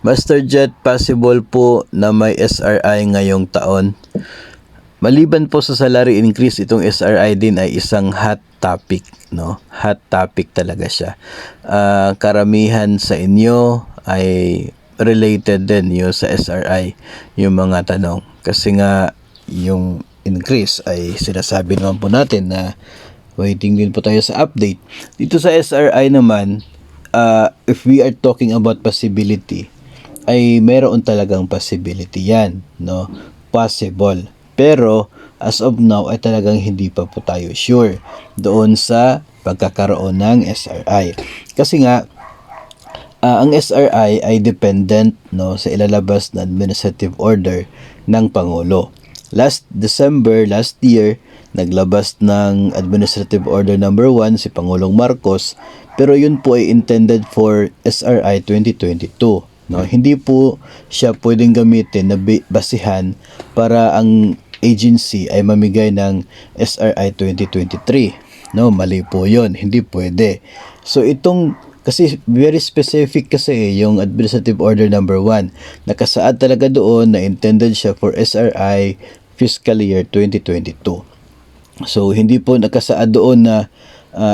Master Jet, possible po na may SRI ngayong taon. Maliban po sa salary increase, itong SRI din ay isang hot topic, no? Hot topic talaga siya. Karamihan sa inyo ay related din yung sa SRI, yung mga tanong. Kasi nga, yung increase ay sinasabi naman po natin na waiting din po tayo sa update. Dito sa SRI naman, if we are talking about possibility, ay meron talagang possibility yan, no? Possible. Pero as of now ay talagang hindi pa po tayo sure doon sa pagkakaroon ng SRI. Kasi nga ang SRI ay dependent, no, sa ilalabas na administrative order ng Pangulo. Last December last year, naglabas ng Administrative Order number 1 si Pangulong Marcos, pero yun po ay intended for SRI 2022. No, hindi po siya pwedeng gamitin na basihan para ang agency ay mamigay ng SRI 2023. No, mali po 'yon, hindi pwede. So itong kasi very specific kasi yung Administrative Order number 1. Nakasaad talaga doon na intended siya for SRI fiscal year 2022. So hindi po nakasaad doon na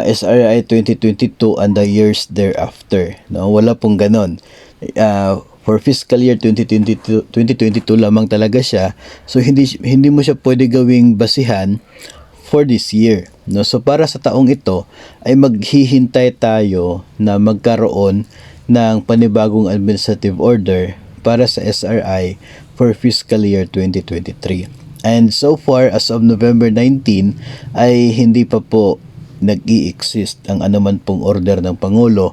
SRI 2022 and the years thereafter. No, wala pong ganon. For fiscal year 2022 lamang talaga siya. So hindi mo siya pwede gawing basihan for this year. No, so para sa taong ito ay maghihintay tayo na magkaroon ng panibagong administrative order para sa SRI for fiscal year 2023. And so far as of November 19 ay hindi pa po nag-i-exist ang anuman pong order ng Pangulo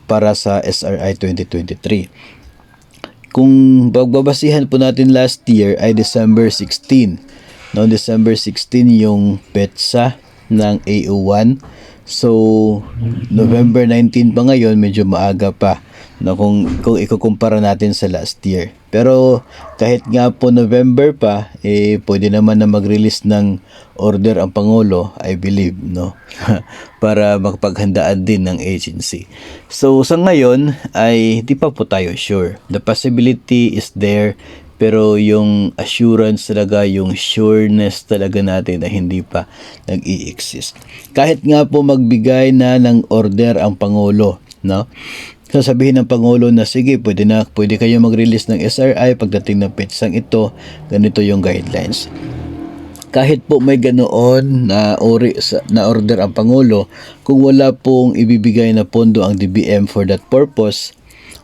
para sa SRI 2023. Kung bagbabasihan po natin last year ay December 16. No, December 16 yung petsa ng AO1. So November 19 pa ngayon, medyo maaga pa, no, kung ikukumpara natin sa last year. Pero kahit nga po November pa, pwede naman na mag-release ng order ang Pangulo, I believe, no? Para makapaghandaan din ng agency. So sa ngayon ay di pa po tayo sure. The possibility is there, pero yung assurance talaga, yung sureness talaga natin na hindi pa nag-i-exist. Kahit nga po magbigay na ng order ang Pangulo, no? Sasabihin ng Pangulo na sige, pwede kayo mag-release ng SRI pagdating ng petsang ito, ganito yung guidelines. Kahit po may ganoon na order ang Pangulo, kung wala pong ibibigay na pondo ang DBM for that purpose,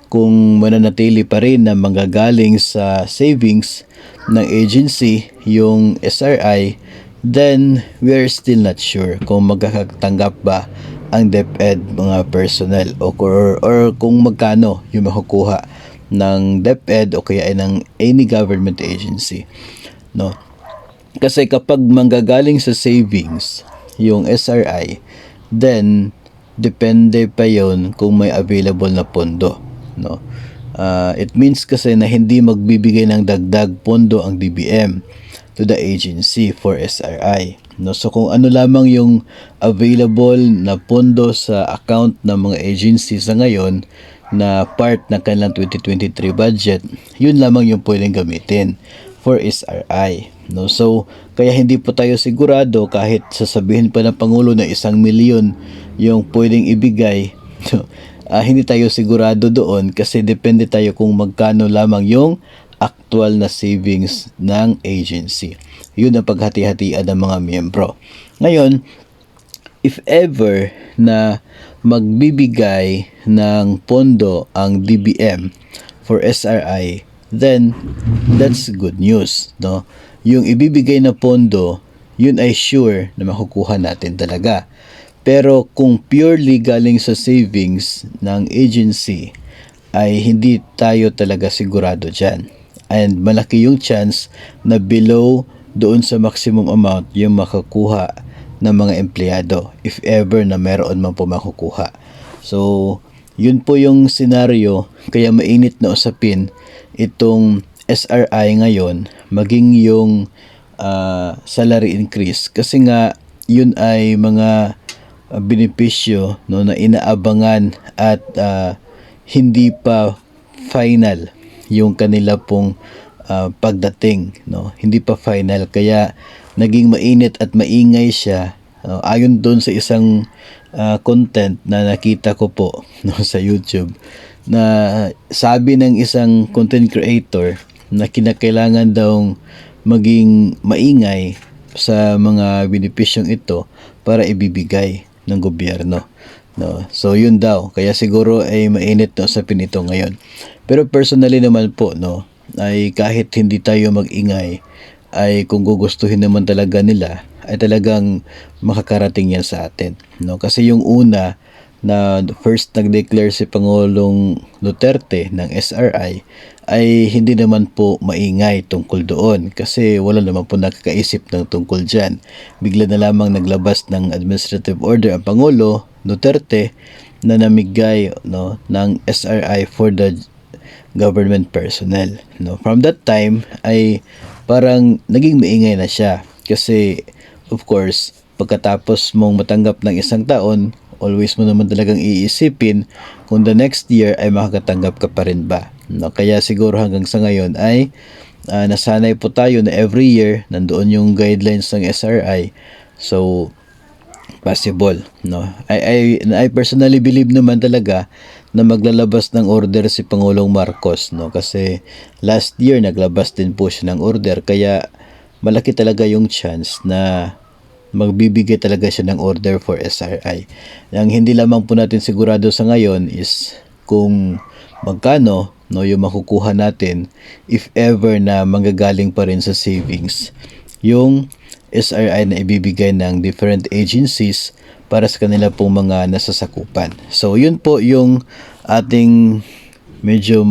kung mananatili pa rin na manggagaling sa savings ng agency yung SRI, then we're still not sure kung magkakatanggap ba ang DepEd mga personnel or kung magkano yung makukuha ng DepEd o kaya ay ng any government agency, no? Kasi kapag manggagaling sa savings yung SRI, then depende pa yon kung may available na pondo, no? It means kasi na hindi magbibigay ng dagdag pondo ang DBM to the agency for SRI. No, so kung ano lamang yung available na pondo sa account ng mga agency sa ngayon na part ng kanilang 2023 budget, yun lamang yung pwedeng gamitin for SRI. No, so kaya hindi po tayo sigurado kahit sasabihin pa ng Pangulo na 1 milyon yung pwedeng ibigay. Hindi tayo sigurado doon kasi depende tayo kung magkano lamang yung actual na savings ng agency. Yun ang paghati-hatian ng mga miyembro. Ngayon, if ever na magbibigay ng pondo ang DBM for SRI, then that's good news, no? Yung ibibigay na pondo, yun ay sure na makukuha natin talaga. Pero kung purely galing sa savings ng agency, ay hindi tayo talaga sigurado dyan. And malaki yung chance na below doon sa maximum amount yung makakuha ng mga empleyado if ever na meron man po makukuha. So yun po yung scenario, kaya mainit na usapin itong SRI ngayon, maging yung salary increase, kasi nga yun ay mga benepisyo, no, na inaabangan at hindi pa final yung kanila pong pagdating, no? Hindi pa final, kaya naging mainit at maingay siya. Ayon doon sa isang content na nakita ko po no, sa YouTube, na sabi ng isang content creator na kinakailangan daw maging maingay sa mga benepisyong ito para ibibigay ng gobyerno, no? So yun daw, kaya siguro ay mainit na usapin ito ngayon. Pero personally naman po, no, ay kahit hindi tayo mag-ingay, ay kung gugustuhin naman talaga nila, ay talagang makakarating yan sa atin, no? Kasi yung una na first nag-declare si Pangulong Duterte ng SRI ay hindi naman po maingay tungkol doon, kasi wala naman po nakakaisip ng tungkol dyan. Bigla na lamang naglabas ng administrative order ang Pangulo Duterte na namigay, no, ng SRI for the government personnel, no. From that time ay parang naging maingay na siya, kasi of course pagkatapos mong matanggap ng isang taon, always mo naman talagang iisipin kung the next year ay makakatanggap ka pa rin ba, no? Kaya siguro hanggang sa ngayon ay nasanay po tayo na every year nandoon yung guidelines ng SRI. So possible, no? I personally believe naman talaga na maglalabas ng order si Pangulong Marcos, no? Kasi last year naglabas din po siya ng order, kaya malaki talaga yung chance na magbibigay talaga siya ng order for SRI. Ang hindi lamang po natin sigurado sa ngayon is kung magkano, no, yung makukuha natin if ever na manggagaling pa rin sa savings yung SRI na ibibigay ng different agencies para sa kanila pong mga nasasakupan. So yun po yung ating medyo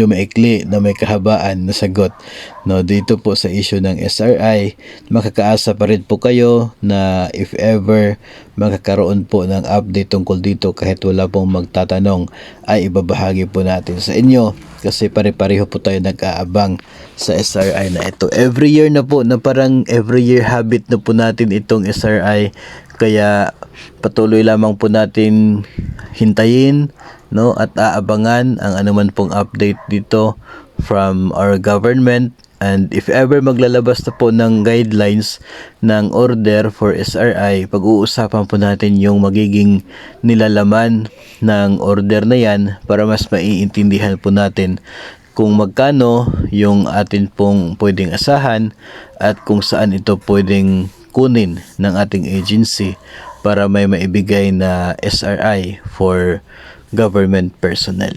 maikli na may kahabaan na sagot, no, dito po sa issue ng SRI. Makakaasa pa rin po kayo na if ever magkakaroon po ng update tungkol dito, kahit wala pong magtatanong, ay ibabahagi po natin sa inyo, kasi pare-pareho po tayo nag-aabang sa SRI na ito. Every year na po, na parang every year habit na po natin itong SRI, kaya patuloy lamang po natin hintayin, no, at aabangan ang anuman pong update dito from our government. And if ever maglalabas na po ng guidelines ng order for SRI, pag-uusapan po natin yung magiging nilalaman ng order na yan, para mas maiintindihan po natin kung magkano yung atin pong pwedeng asahan at kung saan ito pwedeng kunin ng ating agency para may maibigay na SRI for government personnel.